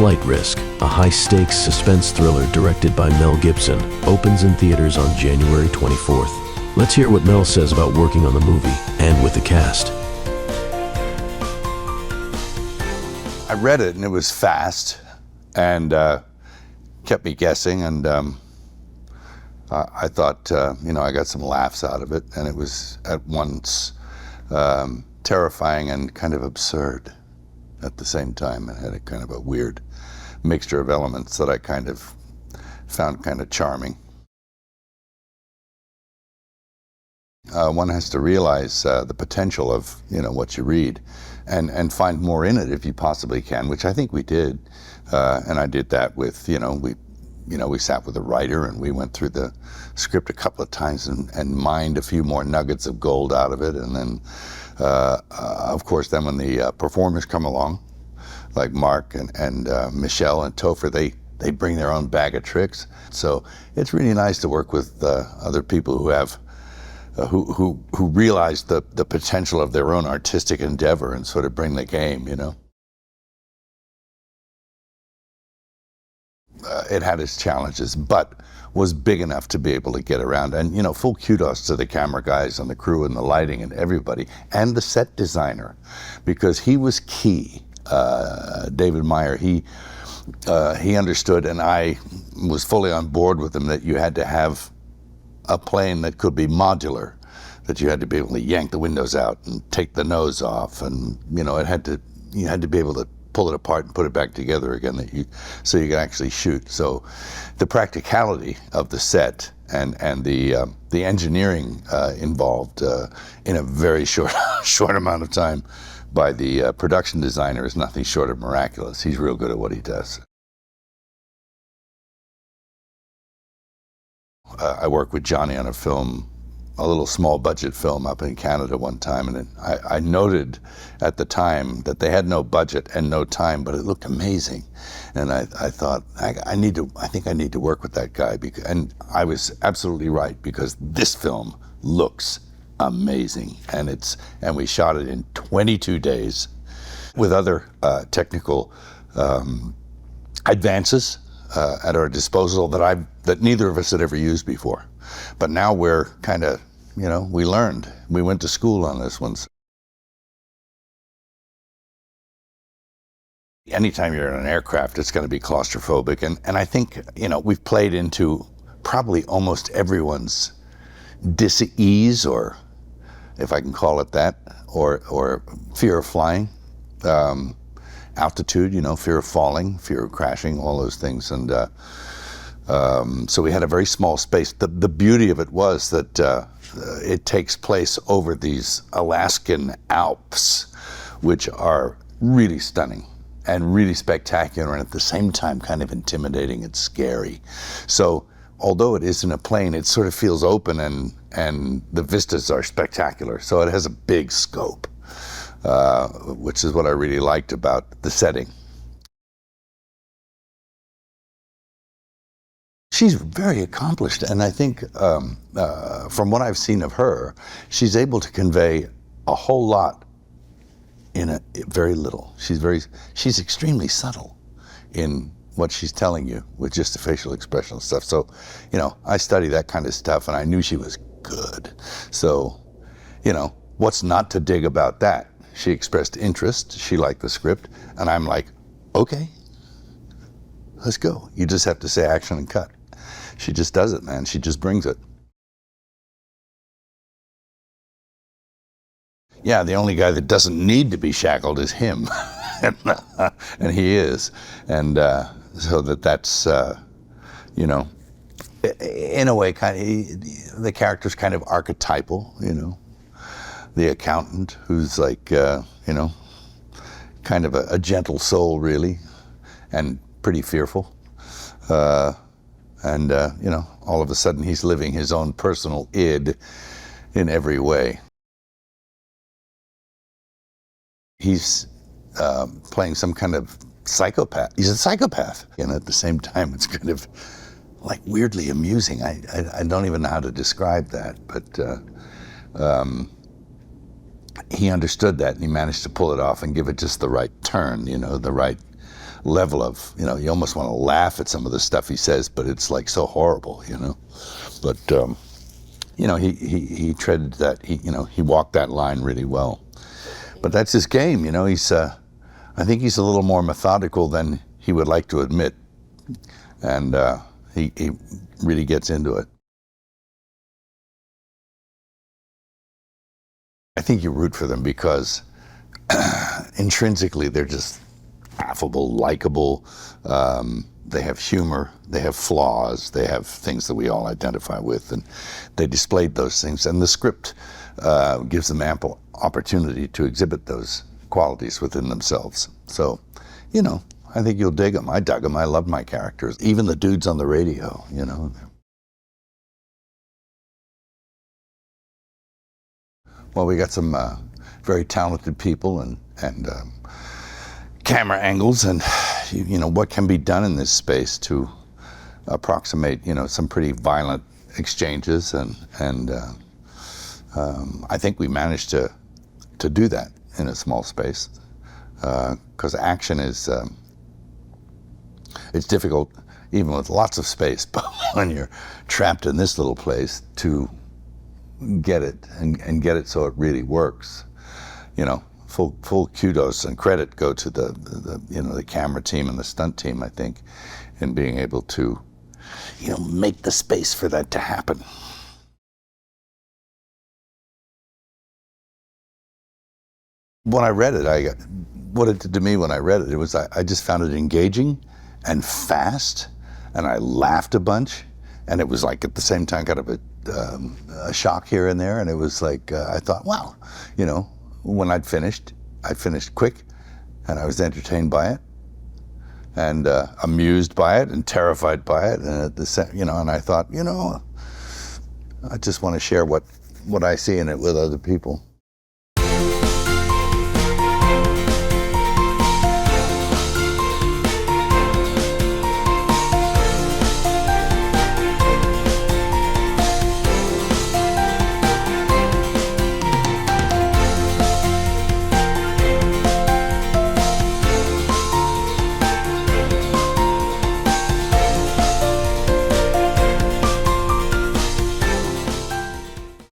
Flight Risk, a high-stakes suspense thriller directed by Mel Gibson, opens in theaters on January 24th. Let's hear what Mel says about working on the movie and with the cast. I read it and it was fast and kept me guessing, and I thought, I got some laughs out of it, and it was at once terrifying and kind of absurd at the same time. It had a kind of a weird mixture of elements that I kind of found kind of charming. One has to realize the potential of what you read, and find more in it if you possibly can, which I think we did, and I did that with we sat with a writer and we went through the script a couple of times and mined a few more nuggets of gold out of it, and then of course then when the performers come along, like Mark and Michelle and Topher, they bring their own bag of tricks. So it's really nice to work with other people who have who realize the potential of their own artistic endeavor and sort of bring the game, It had its challenges, but was big enough to be able to get around. And, full kudos to the camera guys and the crew and the lighting and everybody, and the set designer, because he was key. David Meyer, he understood, and I was fully on board with him, that you had to have a plane that could be modular, that you had to be able to yank the windows out and take the nose off, and you had to be able to pull it apart and put it back together again, so you could actually shoot. So the practicality of the set and the engineering involved in a very short amount of time by the production designer is nothing short of miraculous. He's real good at what he does. I worked with Johnny on a little small budget film up in Canada one time, and I noted at the time that they had no budget and no time, but it looked amazing. And I thought, I think I need to work with that guy, and I was absolutely right, because this film looks amazing, and we shot it in 22 days with other technical advances at our disposal that neither of us had ever used before. But now we're kind of, we learned. We went to school on this one. Anytime you're in an aircraft, it's going to be claustrophobic. And I think, we've played into probably almost everyone's dis-ease, or if I can call it that, or fear of flying, altitude, fear of falling, fear of crashing, all those things. And so we had a very small space. The beauty of it was that it takes place over these Alaskan Alps, which are really stunning and really spectacular, and at the same time kind of intimidating and scary. So although it isn't a plane, it sort of feels open, and the vistas are spectacular. So it has a big scope, which is what I really liked about the setting. She's very accomplished, and I think from what I've seen of her, she's able to convey a whole lot in very little. She's extremely subtle in what she's telling you with just the facial expression and stuff. So, I study that kind of stuff, and I knew she was good. So, what's not to dig about that? She expressed interest, she liked the script, and I'm like, okay, let's go. You just have to say action and cut. She just does it, man. She just brings it. Yeah, the only guy that doesn't need to be shackled is him. And he is. And so that's, in a way, the character's kind of archetypal, The accountant who's like, kind of a gentle soul, really, and pretty fearful. And all of a sudden he's living his own personal id in every way. He's playing some kind of psychopath. He's a psychopath. And at the same time, it's kind of like weirdly amusing. I don't even know how to describe that, but he understood that, and he managed to pull it off and give it just the right turn, the right level of, you almost want to laugh at some of the stuff he says, but it's like so horrible, But, he treaded that, he walked that line really well. But that's his game, I think he's a little more methodical than he would like to admit. And he really gets into it. I think you root for them because intrinsically they're just affable, likable. They have humor, they have flaws, they have things that we all identify with, and they displayed those things. And the script gives them ample opportunity to exhibit those qualities within themselves. So, I think you'll dig them. I dug them. I loved my characters, even the dudes on the radio, Well, we got some very talented people and camera angles, and what can be done in this space to approximate some pretty violent exchanges, and I think we managed to do that in a small space, because action is it's difficult even with lots of space, but when you're trapped in this little place, to get it and get it so it really works. Full kudos and credit go to the camera team and the stunt team, I think, in being able to make the space for that to happen. When I read it, what it did to me when I read it, it was I just found it engaging and fast, and I laughed a bunch, and it was like at the same time kind of a shock here and there, and it was like I thought, wow, when I finished quick, and I was entertained by it, and amused by it, and terrified by it, and at the and I thought, I just want to share what I see in it with other people.